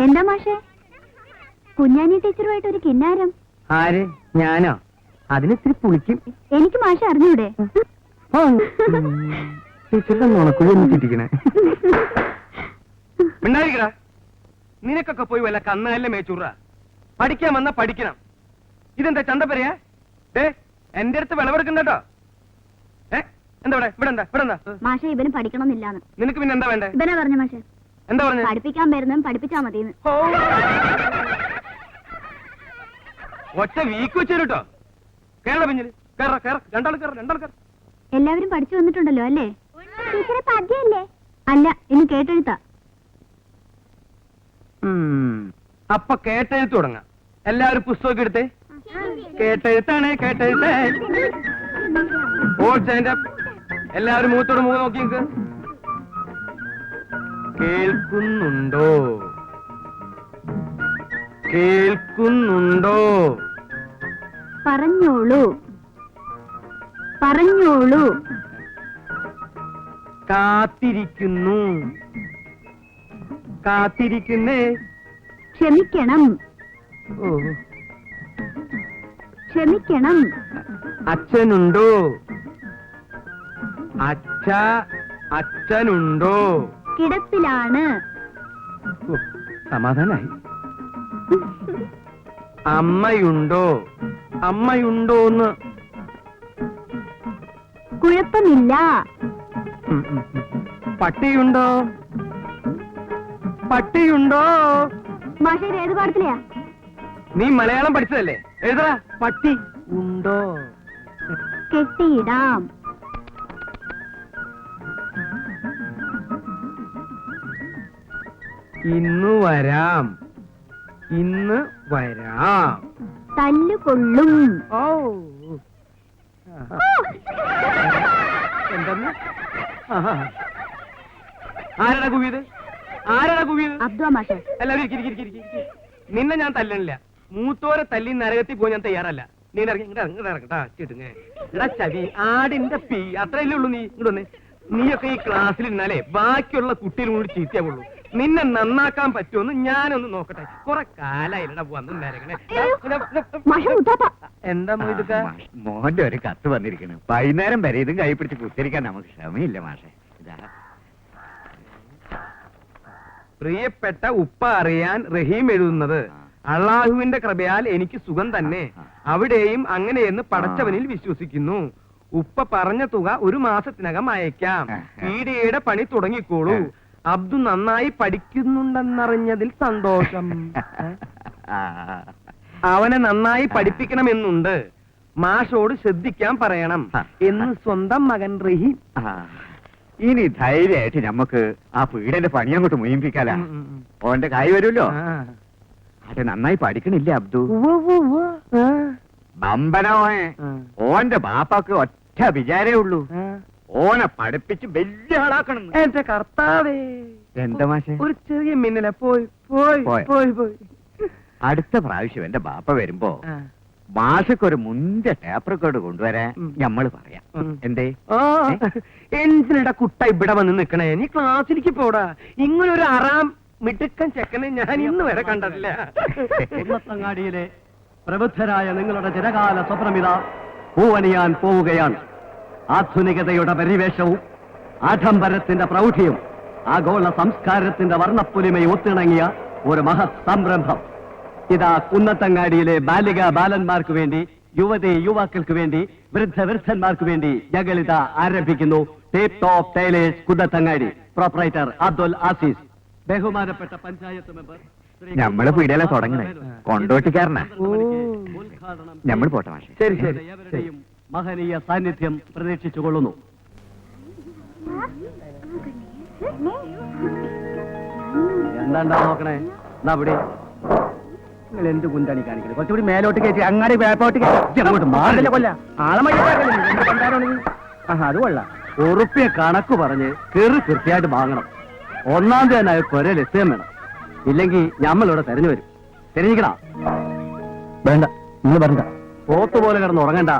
എന്താ മാഷേ, കുഞ്ഞാനി ടീച്ചറുമായിട്ട് ഒരു കിന്നാരം? ആര്? ഞാനോ? അതിനിത്തിരി പുളിക്കും. എനിക്ക് മാഷെ അറിഞ്ഞൂടെ? ടീച്ചറുടെ നുണക്കുഴി ഒന്ന് ചിട്ടിക്കണേ. മിണ്ടായിരിക്കടാ. നിനക്കൊക്കെ പോയി വല്ല കന്നല്ലേ മേച്ചൂറ. പഠിക്കാൻ വന്നാ പഠിക്കണം. ഇതെന്താ ചന്തപ്പരയാ? എന്റെ അടുത്ത് വിളവെടുക്കണ്ടോ? എന്താ ഇവിടെ ഇവിടെ എന്താ ഇവിടെ എന്താ? മാഷെ ഇവന് പഠിക്കണമെന്നില്ലാന്ന്. നിനക്ക് പിന്നെ എന്താ വേണ്ടേ? ഇവനാ പറഞ്ഞ മാഷെ. എന്താ പറഞ്ഞ? പഠിപ്പിക്കാൻ വരുന്നതും പഠിപ്പിച്ചാ മതിന്ന്. ഒറ്റ വീക്ക് വെച്ചേട്ടോ. കേരള പിഞ്ഞില് കേറ കേറ രണ്ടാൾ കേറ രണ്ടാൾ കേറ. എല്ലാവരും പഠിച്ചു വന്നിട്ടുണ്ടല്ലോ അല്ലേ? ടീച്ചറെ പദ്യല്ലേ? അല്ല, ഇന്ന് കേട്ടെഴുത്താ. അപ്പൊ കേട്ടെഴുത്ത് തുടങ്ങാം. എല്ലാവരും പുസ്തകം എടുത്തേ. കേട്ടെഴുത്താണ് കേട്ടെഴുത്തേ. എല്ലാവരും മുഖത്തോട് മുഖം നോക്കി നിൽക്ക്. കേൾക്കുന്നുണ്ടോ? കേൾക്കുന്നുണ്ടോ? പറഞ്ഞോളൂ പറഞ്ഞോളൂ. കാത്തിരിക്കുന്നു. കാത്തിരിക്കുന്നേ. ക്ഷമിക്കണം. ഓ, ക്ഷമിക്കണം. അച്ഛനുണ്ടോ? അച്ഛനുണ്ടോ? കിടപ്പിലാണ്. സമാധാനായി. അമ്മയുണ്ടോ? അമ്മയുണ്ടോന്ന്. കുഴപ്പമില്ല. പട്ടിയുണ്ടോ? പട്ടിയുണ്ടോ? മാഷേ ഏത് പാടത്തിലെയാ? നീ മലയാളം പഠിച്ചതല്ലേ? എഴുതാ. പട്ടി ഉണ്ടോ? കെട്ടിയിടാം. ഇന്ന് വരാം. ഇന്ന് വരാം. തല്ലുകൊള്ളും. ഓ, എന്തെന്ന്? ആരാടാ കുവിയത്? ആരാടാ കുവിയത്? അബ്ദുള്ള മാഷേ. എല്ലാവരും നിന്നെ ഞാൻ തല്ലണില്ല. മൂത്തോരെ തല്ലി നരകത്തിൽ പോയി ഞാൻ തയ്യാറല്ല. നീ ഇറങ്ങട്ടാ ചിട്ടുങ്ങ. എടാ ചവി ആടിന്റെ പീ അത്രയല്ലേ ഉള്ളൂ. നീ ഇങ്ങോട്ട് വന്നേ. നീയൊക്കെ ഈ ക്ലാസ്സിൽ ഇരുന്നാലേ ബാക്കിയുള്ള കുട്ടികളും കൂടി ചീത്തയാവുള്ളൂ. നിന്നെ നന്നാക്കാൻ പറ്റുമെന്ന് ഞാനൊന്ന് നോക്കട്ടെ. കുറെ കാലായില്ലടാ വന്നു നരകണേ. എന്താ മോയിടുക്ക? മോന്റെ ഒരു കത്ത് വന്നിരിക്കണ്. വൈകുന്നേരം വരെ ഇതും കൈ പിടിച്ച് കുത്തിരിക്കാൻ നമുക്ക് ക്ഷമയില്ല മാഷെ. പ്രിയപ്പെട്ട ഉപ്പ അറിയാൻ റഹീം എഴുതുന്നത്. അള്ളാഹുവിന്റെ കൃപയാൽ എനിക്ക് സുഖം തന്നെ. അവിടെയും അങ്ങനെയെന്ന് പടച്ചവനിൽ വിശ്വസിക്കുന്നു. ഉപ്പ പറഞ്ഞ തുക ഒരു മാസത്തിനകം അയക്കാം. പീഡിയയുടെ പണി തുടങ്ങിക്കോളൂ. അബ്ദു നന്നായി പഠിക്കുന്നുണ്ടെന്നറിഞ്ഞതിൽ സന്തോഷം. അവനെ നന്നായി പഠിപ്പിക്കണമെന്നുണ്ട്. മാഷോട് ശ്രദ്ധിക്കാൻ പറയണം എന്ന് സ്വന്തം മകൻ റഹീം. ഇനി ധൈര്യമായിട്ട് നമുക്ക് ആ പീഡന്റെ പണി അങ്ങോട്ട് മുയിപ്പിക്കാല. ഓന്റെ കായ് വരുമല്ലോ. അത് നന്നായി പഠിക്കണില്ലേ അബ്ദു? ബമ്പനോയെ ഓന്റെ ബാപ്പാക്ക് ഒറ്റ വിചാരേ ഉള്ളൂ. ഓനെ പഠിപ്പിച്ച് വലിയ ആളാക്കണം. എന്റെ കർത്താവേ. എന്താ മാഷെ? ഒരു ചെറിയ മിന്നല പോയി പോയി പോയി പോയി. അടുത്ത പ്രാവശ്യം എന്റെ ബാപ്പ വരുമ്പോ മാഷക്കൊരു മുന്തിയ ടേപ്പ് റെക്കോർഡ് കൊണ്ടുവരാൻ ഞമ്മള് പറയാം. എന്തേ? എന്തിനടാ കുട്ട ഇവിടെ വന്ന് നിക്കണേ? നീ ക്ലാസ്സിലേക്ക് പോടാ. ഇങ്ങനൊരു അറാം മിടുക്കൻ ചെക്കനെ ഞാൻ ഇന്ന് വരെ കണ്ടിട്ടില്ല. കുന്നത്തങ്ങാടിയിലെ പ്രബുദ്ധരായ നിങ്ങളുടെ ചിരകാല സ്വപ്നമിത പൂവണിയാൻ പോവുകയാണ്. ആധുനികതയുടെ പരിവേഷവും ആഡംബരത്തിന്റെ പ്രൗഢിയും ആഗോള സംസ്കാരത്തിന്റെ വർണ്ണപ്പൊലിമയും ഒത്തിണങ്ങിയ ഒരു മഹത് സംരംഭം ഇതാ കുന്നത്തങ്ങാടിയിലെ ബാലിക ബാലന്മാർക്ക് വേണ്ടി, യുവതി യുവാക്കൾക്ക് വേണ്ടി, വൃദ്ധന്മാർക്ക് വേണ്ടി ഞങ്ങളിത ആരംഭിക്കുന്നു. Tip top tailors Kunnathangadi. Proprietor Abdul Azeez. ബഹുമാനപ്പെട്ട പഞ്ചായത്ത് മെമ്പർ. ഞമ്മള് പീഡല തുടങ്ങണേ കൊണ്ടോട്ടിക്കാരനാ. ഞമ്മൾ പോട്ടെ മാഷെ. ശരി ശരി. ഏവരുടെയും മഹനീയ സാന്നിധ്യം പ്രതീക്ഷിച്ചുകൊള്ളുന്നു. എന്താണ്ടാ നോക്കണേ? അവിടെ നിങ്ങൾ എന്ത് കുന്താണി കാണിക്കുന്നത്? കുറച്ചുകൂടി മേലോട്ട് കയറ്റി അങ്ങാടി ബാപ്പോട്ട് അങ്ങോട്ട് മാറില്ല. കൊല്ല ആളെ അത് കൊള്ളാം. ഉറുപ്പിയ കണക്ക് പറഞ്ഞ് കൃത്യമായിട്ട് വാങ്ങണം. ഒന്നാം തീയതി കൊരേ ലക്ഷ്യം വേണം. ഇല്ലെങ്കിൽ ഞമ്മളിവിടെ തെരഞ്ഞു വരും. തെരഞ്ഞിക്കണ വേണ്ട. നിങ്ങൾ പറഞ്ഞ പോത്തുപോലെ കിടന്ന് ഉറങ്ങണ്ട.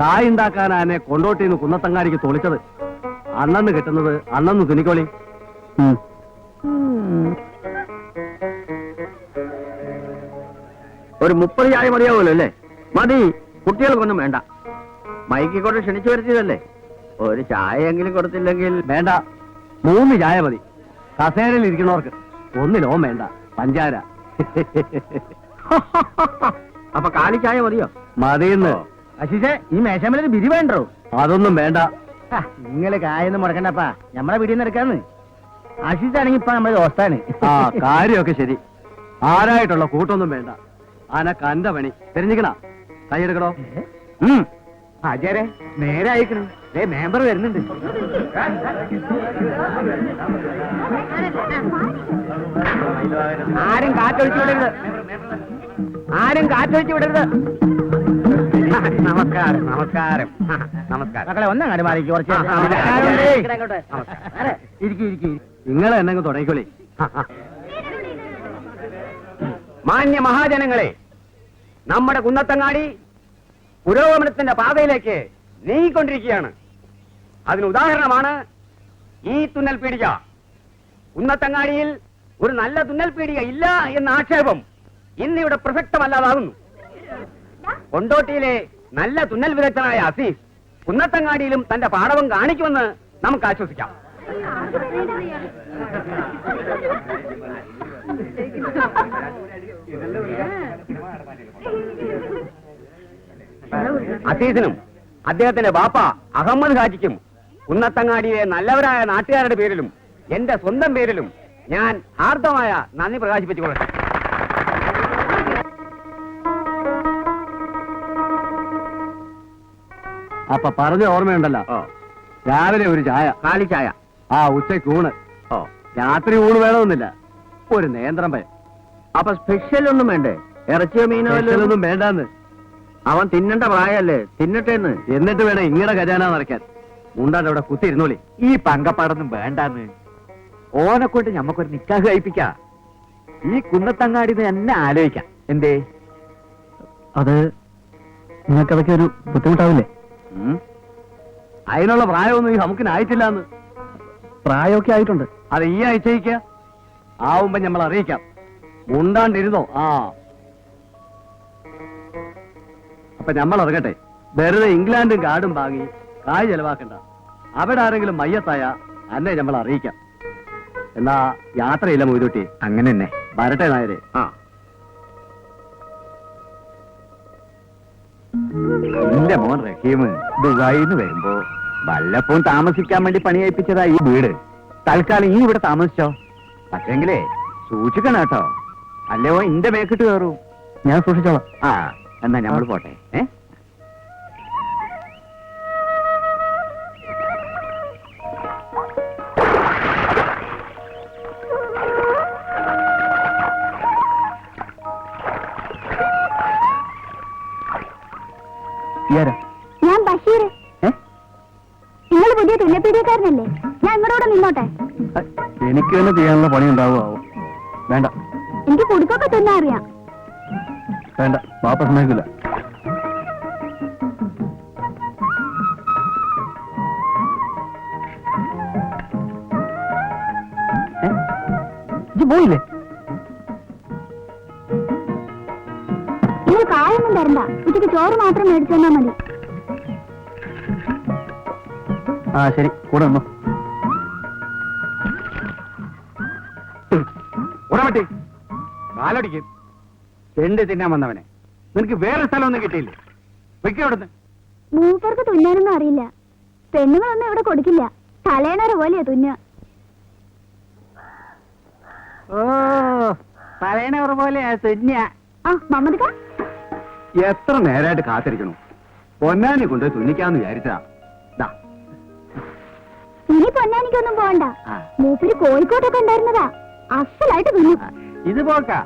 കായുണ്ടാക്കാനെ കൊണ്ടോട്ടിന്ന് കുന്നത്തങ്ങാടിക്ക് തോളിച്ചത്. അന്നന്ന് കിട്ടുന്നത് അന്നന്ന് തുണിക്കോളി. ഒരു 30 ചായ മതിയാവുമല്ലോ അല്ലേ? മതി, കുട്ടികൾക്കൊന്നും വേണ്ട. മൈക്കിക്കൊണ്ട് ക്ഷണിച്ചു വരുത്തിയതല്ലേ, ഒരു ചായ എങ്കിലും കൊടുത്തില്ലെങ്കിൽ. വേണ്ട, 3 ചായ മതി. കസേരയിൽ ഇരിക്കുന്നവർക്ക് ഒന്നിലോ വേണ്ട പഞ്ചാര. അപ്പൊ കാലി ചായ മതിയോ? മതിയെന്ന്. അശിഷേ, ഈ മേശമേലൊരു ബിരി വേണ്ടോ? അതൊന്നും വേണ്ട. നിങ്ങള് കായൊന്നും മുടക്കണ്ടപ്പാ, നമ്മളെ വീടിന്ന് എടുക്കാന്ന്. അശിഷാണെങ്കിൽ ഇപ്പൊ നമ്മളെ ദോസ്താണ്. ആ, കാര്യമൊക്കെ ശരി. ആരായിട്ടുള്ള കൂട്ടൊന്നും വേണ്ട. അനക്ക് അന്റെ പണി தெரிஞ்சுക്കണ. കൈയെടുക്കണോ? ആചാരെ നേരെ അയക്കണം. മെമ്പർ വരുന്നുണ്ട്. ആരും കാറ്റൊഴിച്ചു വിടരുത്, ആരും കാറ്റൊഴിച്ചു വിടരുത്. നമസ്കാരം നമസ്കാരം നമസ്കാരം. മക്കളെ ഒന്നങ്ങാടി മാറിക്ക് കുറച്ച്. നിങ്ങൾ എന്നെ തുടങ്ങിക്കോളി. മാന്യ മഹാജനങ്ങളെ, നമ്മുടെ കുന്നത്തങ്ങാടി പുരോഗമനത്തിന്റെ പാതയിലേക്ക് നീങ്ങിക്കൊണ്ടിരിക്കുകയാണ്. അതിന് ഉദാഹരണമാണ് ഈ തുന്നൽ പീടിക. കുന്നത്തങ്ങാടിയിൽ ഒരു നല്ല തുന്നൽ പീടിക ഇല്ല എന്ന ആക്ഷേപം ഇന്നിവിടെ പ്രസക്തമല്ലാതാകുന്നു. കൊണ്ടോട്ടിയിലെ നല്ല തുന്നൽ വിദഗ്ധനായ അസീസ് കുന്നത്തങ്ങാടിയിലും തന്റെ പാടവം കാണിക്കുമെന്ന് നമുക്ക് ആശ്വസിക്കാം. അസീസിനും അദ്ദേഹത്തിന്റെ ബാപ്പ അഹമ്മദ് ഹാജിക്കും കുന്നത്തങ്ങാടിയിലെ നല്ലവരായ നാട്ടുകാരുടെ പേരിലും എന്റെ സ്വന്തം പേരിലും ഞാൻ ഹാർദമായ നന്ദി പ്രകാശിപ്പിച്ചുകൊള്ളട്ടെ. അപ്പൊ പറഞ്ഞ ഓർമ്മയുണ്ടല്ലോ, രാവിലെ ഒരു ചായ, കാലി ചായ. ആ, ഉച്ചയ്ക്ക് ഊണ്. രാത്രി ഊണ് വേണമെന്നില്ല, ഒരു നേന്ത്രം പയം. അപ്പൊ സ്പെഷ്യൽ ഒന്നും വേണ്ടേ? ഇറച്ചിയോ മീനോ ഒന്നും വേണ്ടാന്ന്. അവൻ തിന്നണ്ട പ്രായല്ലേ, തിന്നട്ടേന്ന്. എന്നിട്ട് വേണം ഇങ്ങടെ ഖജാന നിറയ്ക്കാൻ. മുണ്ടാണ്ട് അവിടെ കുത്തിയിരുന്നോളി. ഈ പങ്കപ്പാടൊന്നും വേണ്ടാന്ന്. ഓനെ കൊണ്ട് ഞമ്മക്കൊരു നിക്കാഹ് കഴിപ്പിക്കാം. ഈ കുന്നത്തങ്ങാടി എന്നെ ആലോചിക്കാം. എന്തേ? അത് നിങ്ങൾക്കതൊക്കെ ഒരു ബുദ്ധിമുട്ടാവില്ലേ? അതിനുള്ള പ്രായമൊന്നും ഈ നമുക്കിനായിട്ടില്ല എന്ന്. പ്രായമൊക്കെ ആയിട്ടുണ്ട്. അത് ഈ ആഴ്ചയ്ക്ക് ആവുമ്പോ നമ്മൾ അറിയിക്കാം. മുണ്ടാണ്ടിരുന്നോ? ആ, അപ്പൊ നമ്മൾ ഇറങ്ങട്ടെ. വെറുതെ ഇംഗ്ലണ്ടും കാർഡും വാങ്ങി കായ് ചെലവാക്കണ്ട. അവിടെ ആരെങ്കിലും മയ്യത്തായ അന്നെ നമ്മൾ അറിയിക്കാം. എന്നാ യാത്രയില്ല മൊയ്തുട്ടി. അങ്ങനെ തന്നെ. വരട്ടെ നായരെ. ആ, എന്റെ മോൻ റഹീം ദുബായിന്ന് വരുമ്പോ വല്ലപ്പോഴും താമസിക്കാൻ വേണ്ടി പണിയേൽപ്പിച്ചതാ ഈ വീട്. തൽക്കാലം ഈ ഇവിടെ താമസിച്ചോ. പക്ഷെങ്കിലേ സൂക്ഷിക്കണം കേട്ടോ, അല്ലയോ ഇന്റെ മേക്കിട്ട് കയറൂ. ഞാൻ സൂക്ഷിച്ചോളാം. ആ, എന്നാ ഞമ്മൾ പോട്ടെ. ഞാൻ ബഷീർ. നിങ്ങൾ പുതിയ തുന്നപ്പീടിയക്കാരനല്ലേ? ഞാൻ ഇങ്ങോട്ട് നിന്നോട്ടെ. എനിക്ക് തന്നെ ചെയ്യാനുള്ള പണി ഉണ്ടാവുമോ? വേണ്ട. എനിക്ക് കുടുക്കൊക്കെ തുന്നാൻ അറിയാം. വേണ്ട, ബാപ്പ സമ്മതിക്കില്ല. പോയില്ലേ? നിങ്ങൾ കായൊന്നും തരണ്ട, ഉച്ചക്ക് ചോറ് മാത്രം മേടിച്ചു തന്നാ മതി. ആ ശരി, കൂടെ വന്നോ. ഉറവട്ടി കാലടിക്കും. ചെണ്ട് തിന്നാൻ വന്നവനെ നിനക്ക് വേറെ സ്ഥലമൊന്നും കിട്ടിയില്ലേ? വെക്കവിടുന്ന്. മൂപ്പർക്ക് തുന്നാനൊന്നും അറിയില്ല. പെണ്ണുങ്ങളൊന്നും ഇവിടെ കൊടുക്കില്ല. തലേണര പോലെയാ തുന്ന. ഓ, പറയണവർ പോലെയാ തുന്ന. ആ മമ്മദിക്ക, എത്ര നേരമായിട്ട് കാത്തിരിക്കണു. പൊന്നാനി കൊണ്ട് തുന്നിക്കാന്ന് വിചാരിച്ചാ. ഇനി പൊന്നാനിക്കൊന്നും പോകണ്ട. ആ. മൂപ്പര് കോഴിക്കോട്ടൊക്കെ ഉണ്ടായിരുന്നതാ. അസലായിട്ട് തുന്നു. ഇത് പോക്കാ.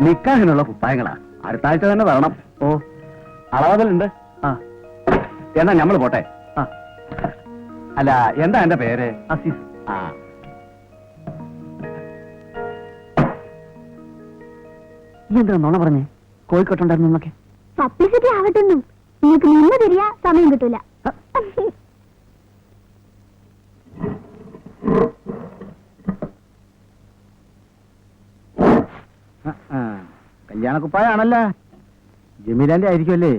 നിക്കാഹിനുള്ള കുപ്പായങ്ങളാ. അടുത്ത ആഴ്ച തന്നെ വരണം. ഓ, അളവതലുണ്ട്. ആ, എന്നാ ഞമ്മള് പോട്ടെ. ആ, അല്ല, എന്താ എന്റെ പേര്? അസീസ്. ആ, എന്താ നോണ പറഞ്ഞേ? കോഴിക്കോട്ടുണ്ടായിരുന്നൊക്കെ. പബ്ലിസിറ്റി ആവട്ടെന്നും നിങ്ങൾക്ക് നിന്ന് തിരിയാ സമയം കിട്ടൂല. കല്യാണക്കുപ്പായാണല്ല. ജമീലാന്റെ ആയിരിക്കുമല്ലേ?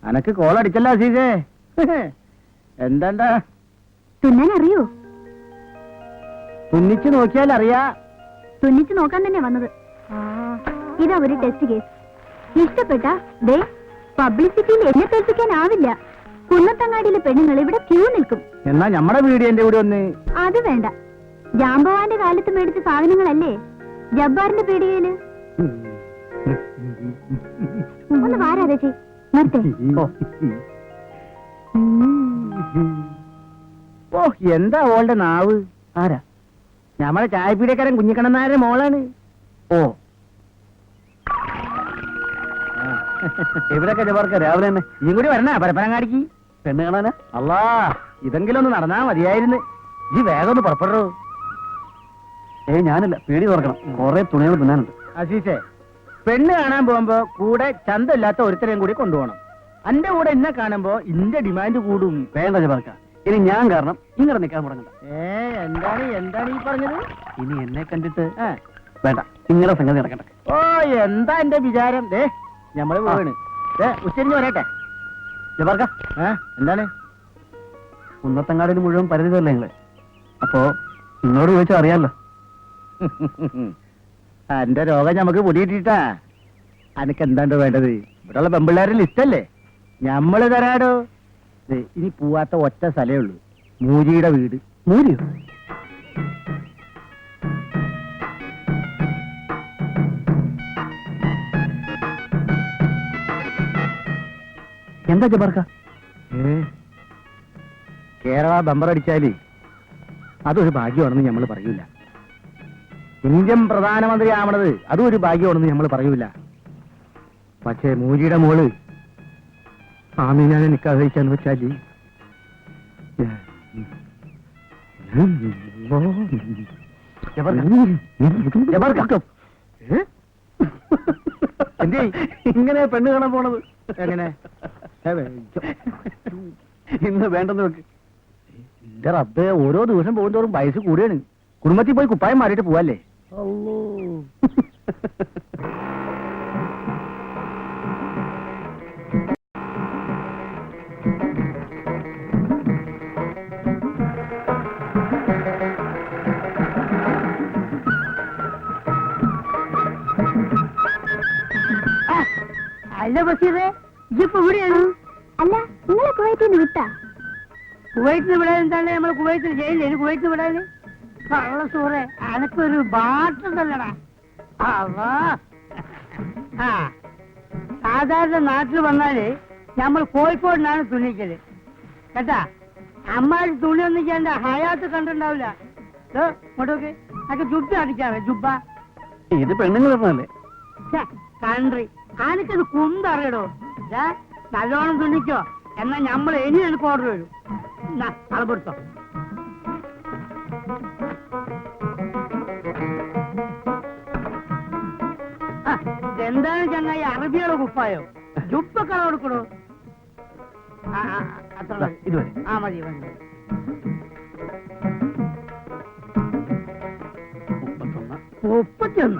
അനക്ക് കോളടിച്ചല്ലോ അസീസേ. എന്താണ്ടാ തുന്നാൻ അറിയോ? തുന്നിച്ചു നോക്കിയാൽ അറിയാ. തുന്നിച്ച് നോക്കാൻ തന്നെ വന്നത്. ഇതാ ഒരു ടെസ്റ്റ് കേസ്. ഇഷ്ടപ്പെട്ട ദേ പബ്ലിസിറ്റിയിൽ എന്നെ തോൽപ്പിക്കാനാവില്ല. കുന്നത്തങ്ങാടിയിലെ പെണ്ണുങ്ങൾ ഇവിടെ ക്യൂ നിൽക്കും. എന്നാ ഞമ്മടെ വീഡിയോന്റെ കൂടെ ഒന്ന്. അത് വേണ്ട. ജാമ്പവാന്റെ കാലത്ത് മേടിച്ച സാധനങ്ങളല്ലേ ജബ്ബാറിന്റെ പീടികയില്. ഒന്ന് വാരാ ചേച്ചി നിർത്തേ. ഓ എന്താ ഓളുടെ നാവ്. ആരാ? ഞമ്മടെ ചായപ്പീടിയക്കാരൻ കുഞ്ഞിക്കണ്ണനാരുടെ മോളാണ്. ഓ എവിടെയൊക്കെ ജബാർക്ക രാവിലെ തന്നെ ഈ കൂടി വരണ പരപ്പനങ്ങാടിക്ക് പെണ്ണ് കാണാനാ? അല്ലാ ഇതെങ്കിലും ഒന്ന് നടന്നാ മതിയായിരുന്നു. ഈ വേഗം ഒന്ന് പുറപ്പെടോ. ഞാനില്ല, പേടി തുറക്കണം, കുറെ തുണികൾ തിന്നാനുണ്ട്. അസീസേ, പെണ്ണ് കാണാൻ പോകുമ്പോ കൂടെ ചന്തമില്ലാത്ത ഒരുത്തരെയും കൂടി കൊണ്ടുപോകണം. അന്റെ കൂടെ എന്നെ കാണുമ്പോ ഇന്റെ ഡിമാൻഡ് കൂടും. വേണ്ട ജബാർക്ക, ഇനി ഞാൻ കാരണം ഇങ്ങനെ നിൽക്കാൻ തുടങ്ങണ്ട. എന്താണ് എന്താണ് ഈ പറഞ്ഞത്? ഇനി എന്നെ കണ്ടിട്ട് വേണ്ട, നിങ്ങളെ സംഗതി നടക്കട്ടെ. ഓ എന്താ എന്റെ വിചാരം? ഞമ്മള് പോവാണ്. ഉച്ചരിഞ്ഞ് വരട്ടെ ജബാർക്ക. എന്താണ്? കുന്നത്തങ്ങാടിന് മുഴുവൻ പരിചയമല്ലേ നിങ്ങള്? അപ്പോ നിങ്ങളോട് ചോദിച്ചാൽ അറിയാലോ. എന്റെ രോഗം ഞമ്മക്ക് പൊടിയിട്ടാ. അനക്ക് എന്താണ്ടോ വേണ്ടത്? ഇവിടെയുള്ള പെമ്പിള്ളേരുടെ ലിസ്റ്റല്ലേ ഞമ്മള് തരാടോ. ഇനി പോവാത്ത ഒറ്റ സ്ഥലേ ഉള്ളൂ, മൂരിയുടെ വീട്. മൂരിയോ? എന്താ ജബാർക്ക? കേരള ബമ്പറടിച്ചാല് അതൊരു ഭാഗ്യമാണെന്ന് നമ്മൾ പറയൂല. ഇന്ത്യൻ പ്രധാനമന്ത്രി ആവണത് അതും ഒരു ഭാഗ്യമാണെന്ന് നമ്മൾ പറയൂല. പക്ഷേ മൂരിയുടെ മോള് ആമീനാനെ നിക്കാഹിക്കാന്ന് വെച്ചാല് എന്തേ ഇങ്ങനെ പെണ്ണ് കാണാൻ പോണത്? എങ്ങനെ ഇന്ന് വേണ്ടെന്ന് വെക്ക്. എന്റെ റബ്ബേ, ഓരോ ദിവസം പോകുന്നതോറും വയസ്സ് കൂടിയാണ്. കുടുംബത്തിൽ പോയി കുപ്പായം മാറിയിട്ട് പോവല്ലേ? അല്ല ബഷീറേ, ഇപ്പൊ ഇവിടെയാണ്? അല്ല, നിങ്ങളെ കുവൈറ്റിൽ നിന്ന് വിട്ടാ? കുവൈറ്റിന് വിടാൻ എന്താണ്? നമ്മൾ കുവൈറ്റിൽ ചെയ്യില്ലേ? കുവൈറ്റിന് വിടാന് കള്ള സൂറേ, അനക്കൊരു ബാട്ടുണ്ടല്ലടാ. ആ സാധാരണ നാട്ടിൽ വന്നാല് നമ്മൾ കോഴിക്കോടിനാണ് തുണിക്കല് കേട്ടാ. അമ്മാര് തുണി ഒന്നും ചെയ്യണ്ട, ഹയാത്ത് കണ്ടിട്ടുണ്ടാവില്ല. ഇങ്ങോട്ടൊക്കെ അതൊക്കെ ജുബ്ബ അടിക്കാറ്. ജുബ്ബ ഇത് പെണ്ണുങ്ങൾ പറഞ്ഞല്ലേ? കൺട്രി ആനക്കത് കുന്തറിയടോ. നല്ലോണം തുണിക്കോ, എന്നാ നമ്മൾ ഇനി എനിക്ക് ഓർഡർ വരും. അളപ്പെടുത്തോ. എന്താണ് ചങ്ങായി അറബിയുടെ കുപ്പായോ? ജുബൊക്കെ കൊടുക്കണോ? അത്ര ഇതുവരെ. ആ മതി മതി. 31.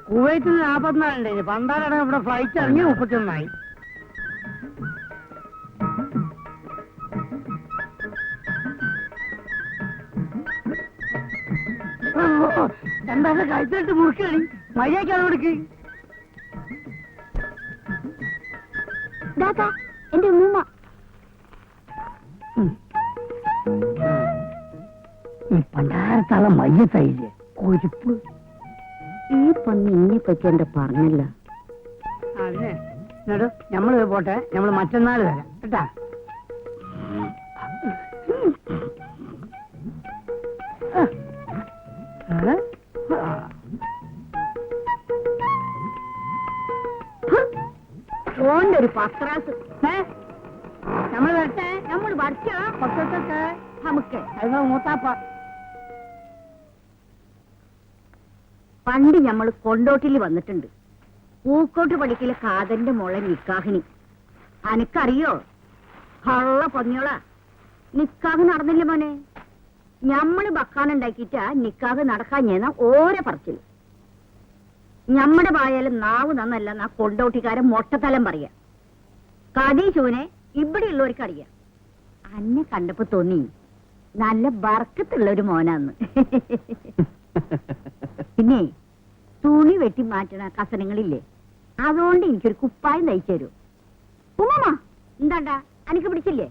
കുവൈറ്റിൽ 44 പണ്ടാലാണ് ഇവിടെ ഫ്ലൈറ്റ് ഇറങ്ങി 31. എന്താ കഴിച്ചിട്ട് മുറിക്കണി മര്യാദക്കാണ് കൊടുക്ക്. എന്റെ ഉമ്മ പണ്ടാരത്താളെ മയ്യത്തായില്ലേ കൊഴുപ്പ്. ഈ പന്നി ഇന്നെ പറ്റി എന്റെ പറഞ്ഞില്ല. അതിനെ എന്നിട്ട് ഞമ്മള് പോട്ടെ, ഞമ്മള് മറ്റന്നാൾ തരാം കേട്ടാ. ഓന്റെ ഒരു പത്രാസ് നമ്മള് വരട്ടെ. നമ്മൾ വരച്ചാ പത്രത്തൊക്കെ നമുക്ക് അത് മൂത്താപ്പ. പണ്ട് ഞമ്മള് കൊണ്ടോട്ടിൽ വന്നിട്ടുണ്ട്. പൂക്കോട്ട് പടിക്കലെ കാതന്റെ മോളെ നിക്കാഹിനി. അനക്കറിയോ? ഹള്ള പൊന്നിയോളാ. നിക്കാഹ് നടന്നില്ല മോനെ. ഞമ്മള് ബക്കാനുണ്ടാക്കിട്ടാ നിക്കാഹ് നടക്കാൻ ഞാൻ ഓരോ പറച്ചില്. ഞമ്മടെ പായാലും നാവ് നന്നല്ല എന്നാ കൊണ്ടോട്ടിക്കാരൻ മൊട്ടത്തലം പറയാ. കടീശൂനെ ഇവിടെയുള്ളവർക്ക് അറിയാം. അന്നെ കണ്ടപ്പോ തോന്നി നല്ല ബർക്കത്തുള്ള ഒരു മോനാന്ന്. പിന്നെ തുണി വെട്ടി മാറ്റണ കസനങ്ങളില്ലേ, അതുകൊണ്ട് എനിക്കൊരു കുപ്പായം തയ്ച്ചു തരൂ. ഉമ്മ എന്താണ്ടാ അനക്ക് പിടിച്ചില്ലേ?